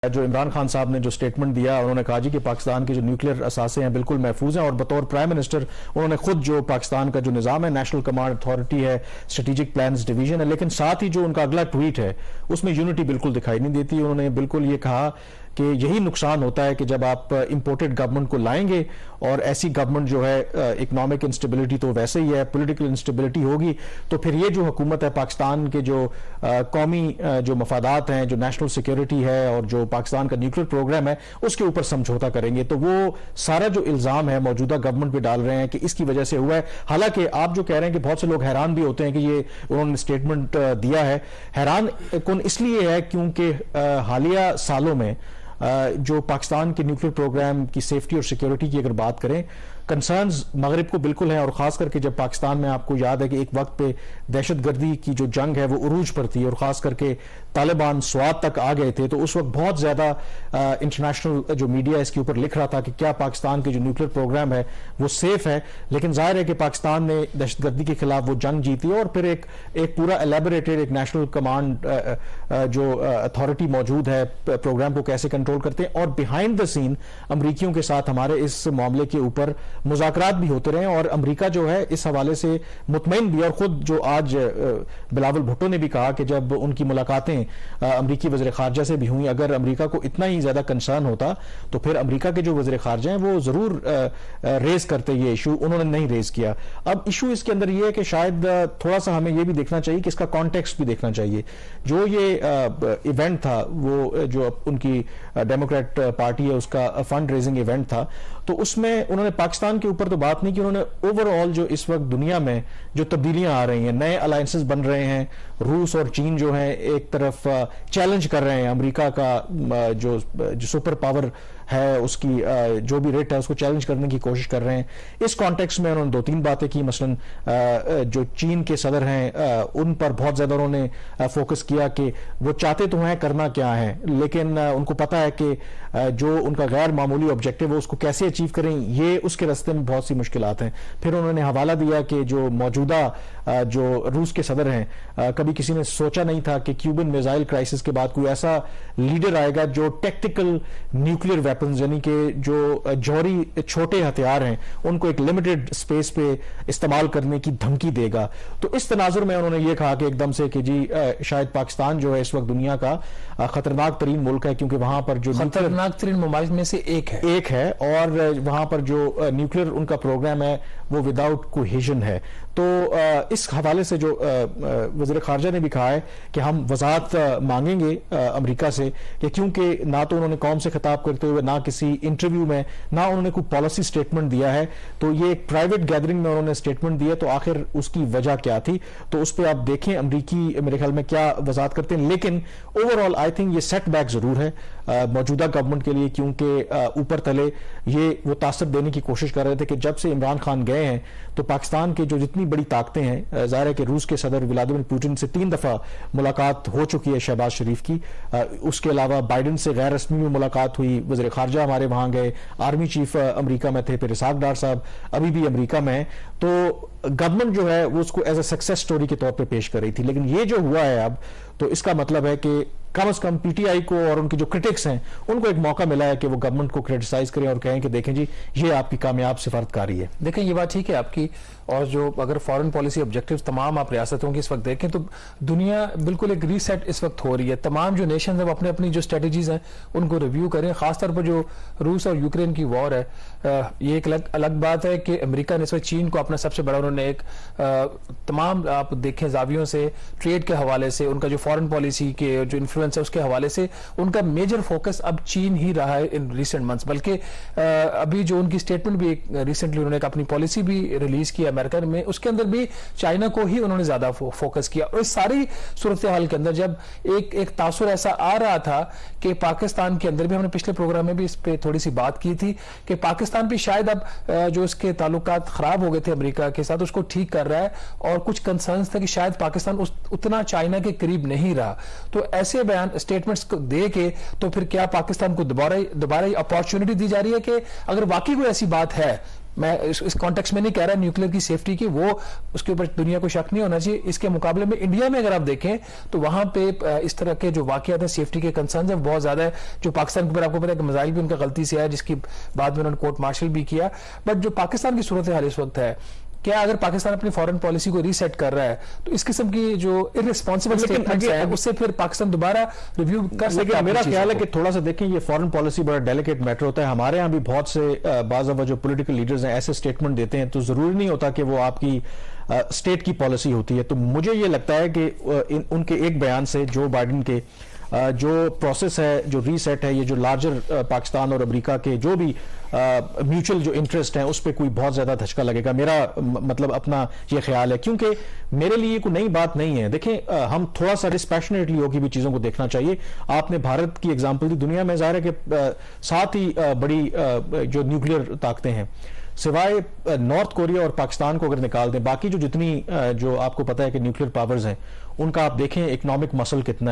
جو عمران خان صاحب نے جو سٹیٹمنٹ دیا، انہوں نے کہا جی کہ پاکستان کے جو نیوکلیئر اثاثے ہیں بالکل محفوظ ہیں، اور بطور پرائم منسٹر انہوں نے خود جو پاکستان کا جو نظام ہے، نیشنل کمانڈ اتھارٹی ہے، اسٹریٹجک پلانز ڈویژن ہے، لیکن ساتھ ہی جو ان کا اگلا ٹویٹ ہے اس میں یونٹی بالکل دکھائی نہیں دیتی۔ انہوں نے بالکل یہ کہا کہ یہی نقصان ہوتا ہے کہ جب آپ امپورٹڈ گورنمنٹ کو لائیں گے، اور ایسی گورنمنٹ جو ہے اکنامک انسٹیبلٹی تو ویسے ہی ہے، پولیٹیکل انسٹیبلٹی ہوگی، تو پھر یہ جو حکومت ہے پاکستان کے جو قومی جو مفادات ہیں، جو نیشنل سیکیورٹی ہے اور جو پاکستان کا نیوکلیئر پروگرام ہے، اس کے اوپر سمجھوتا کریں گے۔ تو وہ سارا جو الزام ہے موجودہ گورنمنٹ پہ ڈال رہے ہیں کہ اس کی وجہ سے ہوا ہے۔ حالانکہ آپ جو کہہ رہے ہیں کہ بہت سے لوگ حیران بھی ہوتے ہیں کہ یہ انہوں نے سٹیٹمنٹ دیا ہے، حیران کن اس لیے ہے کیونکہ حالیہ سالوں میں جو پاکستان کے نیوکلیئر پروگرام کی سیفٹی اور سیکیورٹی کی اگر بات کریں، کنسرنز مغرب کو بالکل ہیں، اور خاص کر کے جب پاکستان میں آپ کو یاد ہے کہ ایک وقت پہ دہشت گردی کی جو جنگ ہے وہ عروج پر تھی، اور خاص کر کے طالبان سوات تک آ گئے تھے، تو اس وقت بہت زیادہ انٹرنیشنل جو میڈیا اس کے اوپر لکھ رہا تھا کہ کیا پاکستان کے جو نیوکلیئر پروگرام ہے وہ سیف ہے۔ لیکن ظاہر ہے کہ پاکستان نے دہشت گردی کے خلاف وہ جنگ جیتی، اور پھر ایک پورا ایلیبوریٹڈ ایک نیشنل کمانڈ جو اتھارٹی موجود ہے، پروگرام کو کیسے کنٹرول کرتے ہیں، اور بیہائنڈ دا سین امریکیوں کے ساتھ ہمارے اس معاملے کے اوپر مذاکرات بھی ہوتے رہے، اور امریکہ جو ہے اس حوالے سے مطمئن بھی، اور خود جو آج بلاول بھٹو نے بھی کہا کہ جب ان کی ملاقاتیں امریکی وزیر خارجہ سے بھی ہوئیں، اگر امریکہ کو اتنا ہی زیادہ کنسرن ہوتا تو پھر امریکہ کے جو وزیر خارجہ ہیں وہ ضرور ریز کرتے یہ ایشو، انہوں نے نہیں ریز کیا۔ اب ایشو اس کے اندر یہ ہے کہ شاید تھوڑا سا ہمیں یہ بھی دیکھنا چاہیے کہ اس کا کانٹیکسٹ بھی دیکھنا چاہیے۔ جو یہ ایونٹ تھا، وہ جو ان کی ڈیموکریٹ پارٹی ہے اس کا فنڈ ریزنگ ایونٹ تھا، تو اس میں انہوں نے پاکستان کے اوپر تو بات نہیں کی، انہوں نے اوور آل جو اس وقت دنیا میں جو تبدیلیاں آ رہی ہیں، نئے الائنسز بن رہے ہیں، روس اور چین جو ہیں ایک طرف چیلنج کر رہے ہیں امریکہ کا جو سپر پاور ہے، اس کی جو بھی ریٹ ہے اس کو چیلنج کرنے کی کوشش کر رہے ہیں۔ اس کانٹیکس میں انہوں نے دو تین باتیں کی، مثلا جو چین کے صدر ہیں ان پر بہت زیادہ انہوں نے فوکس کیا کہ وہ چاہتے تو ہیں کرنا کیا ہے، لیکن ان کو پتا ہے کہ جو ان کا غیر معمولی آبجیکٹو ہے اس کو کیسے اچیو کریں، یہ اس کے راستے میں بہت سی مشکلات ہیں۔ پھر انہوں نے حوالہ دیا کہ جو موجودہ جو روس کے صدر ہیں، کبھی کسی نے سوچا نہیں تھا کہ کیوبن میزائل کرائسس کے بعد کوئی ایسا لیڈر آئے گا جو ٹیکٹیکل نیوکلیئر ویپنز، یعنی کہ جو جوہری چھوٹے ہتھیار ہیں ان کو ایک لمیٹڈ اسپیس پہ استعمال کرنے کی دھمکی دے گا۔ تو اس تناظر میں انہوں نے یہ کہا کہ ایک دم سے کہ جی شاید پاکستان جو ہے اس وقت دنیا کا خطرناک ترین ملک ہے، کیونکہ وہاں پر جو خطرناک ترین ممالک میں سے ایک ہے، اور وہاں پر جو نیوکلیئر ان کا پروگرام ہے وہ وداؤٹ کوہیژن ہے۔ تو اس حوالے سے جو وزیر خارجہ نے بھی کہا ہے کہ ہم وضاحت مانگیں گے امریکہ سے، کہ کیونکہ نہ تو انہوں نے قوم سے خطاب کرتے ہوئے، نہ کسی انٹرویو میں، نہ انہوں نے کوئی پالیسی سٹیٹمنٹ دیا ہے، تو یہ ایک پرائیویٹ گیدرنگ میں انہوں نے سٹیٹمنٹ دیا، تو آخر اس کی وجہ کیا تھی؟ تو اس پہ آپ دیکھیں امریکی میرے خیال میں کیا وضاحت کرتے ہیں۔ لیکن اوور آل آئی تھنک یہ سیٹ بیک ضرور ہے موجودہ گورنمنٹ کے لیے، کیونکہ اوپر تلے یہ وہ تاثر دینے کی کوشش کر رہے تھے کہ جب سے عمران خان گئے ہیں تو پاکستان کے جو جتنی بڑی طاقتیں ہیں، ظاہر ہے کہ روس کے صدر ولادیمیر پوٹن سے 3 دفعہ ملاقات ہو چکی ہے شہباز شریف کی، اس کے علاوہ بائیڈن سے غیر رسمی میں ملاقات ہوئی، وزیر خارجہ ہمارے وہاں گئے، آرمی چیف امریکہ میں تھے، پھر اسحاق ڈار صاحب ابھی بھی امریکہ میں ہیں، تو گورنمنٹ جو ہے وہ اس کو ایز اے سکسیس سٹوری کے طور پہ پیش کر رہی تھی۔ لیکن یہ جو ہوا ہے اب، تو اس کا مطلب ہے کہ کم از کم پی ٹی آئی کو اور ان کے جو کرٹکس ہیں ان کو ایک موقع ملا ہے کہ وہ گورنمنٹ کو کرٹیسائز کریں اور کہیں کہ دیکھیں جی یہ آپ کی کامیاب سفارتکاری ہے۔ دیکھیں یہ بات ٹھیک ہے آپ کی، اور جو اگر فارن پالیسی آبجیکٹیوز تمام آپ ریاستوں کی اس وقت دیکھیں تو دنیا بالکل ایک ریسیٹ اس وقت ہو رہی ہے۔ تمام جو نیشنز ہیں وہ اپنے اپنی جو اسٹریٹجیز ہیں ان کو ریویو کریں، خاص طور پر جو روس اور یوکرین کی وار ہے۔ یہ ایک الگ بات ہے کہ امریکہ نے اس وقت چین کو اپنا سب سے بڑا، انہوں نے ایک تمام آپ دیکھیں زاویوں سے، ٹریڈ کے حوالے سے، ان کا جو فارن پالیسی کے جو انفلوئنس ہے اس کے حوالے سے ان کا میجر فوکس اب چین ہی رہا ہے ان ریسنٹ منتھس۔ بلکہ ابھی جو ان کی سٹیٹمنٹ بھی ریسنٹلی انہوں نے ایک اپنی پالیسی بھی ریلیز کی امریکہ میں، اس کے اندر بھی چائنا کو ہی انہوں نے زیادہ فوکس کیا۔ اور اس ساری صورتحال کے اندر جب ایک تاثر ایسا آ رہا تھا کہ پاکستان کے اندر بھی، ہم نے پچھلے پروگرام میں بھی اس پہ تھوڑی سی بات کی تھی کہ پاکستان بھی شاید اب جو اس کے تعلقات خراب ہو گئے تھے امریکہ کے ساتھ اس کو ٹھیک کر رہا ہے، اور کچھ کنسرنز تھے کہ شاید پاکستان اتنا چائنا کے قریب نہیں رہا۔ تو ایسے بیان اسٹیٹمنٹس کو دے کے تو پھر کیا پاکستان کو دوبارہ اپارچونٹی دی جا رہی ہے کہ اگر واقعی کوئی ایسی بات ہے میں اس کانٹیکس میں نہیں کہہ رہا نیوکلیر کی سیفٹی کی، وہ اس کے اوپر دنیا کو شک نہیں ہونا چاہیے. اس کے مقابلے میں انڈیا میں اگر آپ دیکھیں تو وہاں پہ اس طرح کے جو واقعات ہیں، سیفٹی کے کنسرنز ہیں بہت زیادہ ہے. جو پاکستان کے اوپر آپ کو پتا ہے کہ میزائل بھی ان کا غلطی سے ہے، جس کی بعد میں انہوں نے کورٹ مارشل بھی کیا. بٹ جو پاکستان کی صورتحال اس وقت ہے، کیا اگر پاکستان اپنی فارن پالیسی کو ری سیٹ کر رہا ہے تو اس قسم کی جو ارسپانسبل اسٹیٹمنٹس ہیں اس سے پھر پاکستان دوبارہ ریویو کر سکتا ہے. میرا خیال ہے کہ تھوڑا سا دیکھیں، یہ فارن پالیسی بڑا ڈیلیکیٹ میٹر ہوتا ہے. ہمارے ہاں بھی بہت سے بعض دفعہ جو پولیٹیکل لیڈرز ہیں ایسے اسٹیٹمنٹ دیتے ہیں تو ضروری نہیں ہوتا کہ وہ آپ کی اسٹیٹ کی پالیسی ہوتی ہے. تو مجھے یہ لگتا ہے کہ ان کے ایک بیان سے جو بائیڈن کے جو پروسیس ہے، جو ری سیٹ ہے، یہ جو لارجر پاکستان اور امریکہ کے جو بھی میوچل جو انٹرسٹ ہیں اس پہ کوئی بہت زیادہ دھچکا لگے گا. میرا مطلب اپنا یہ خیال ہے، کیونکہ میرے لیے کوئی نئی بات نہیں ہے. دیکھیں ہم تھوڑا سا ڈسپیشنیٹلی ہو کے بھی چیزوں کو دیکھنا چاہیے. آپ نے بھارت کی اگزامپل دی، دنیا میں ظاہر ہے کہ ساتھ ہی بڑی جو نیوکلیر طاقتیں ہیں سوائے نارتھ کوریا اور پاکستان کو اگر نکال دیں، باقی جو جتنی جو آپ کو پتا ہے کہ نیوکلیر پاورز ہیں ان کا آپ دیکھیں اکنامک مسل کتنا ہے.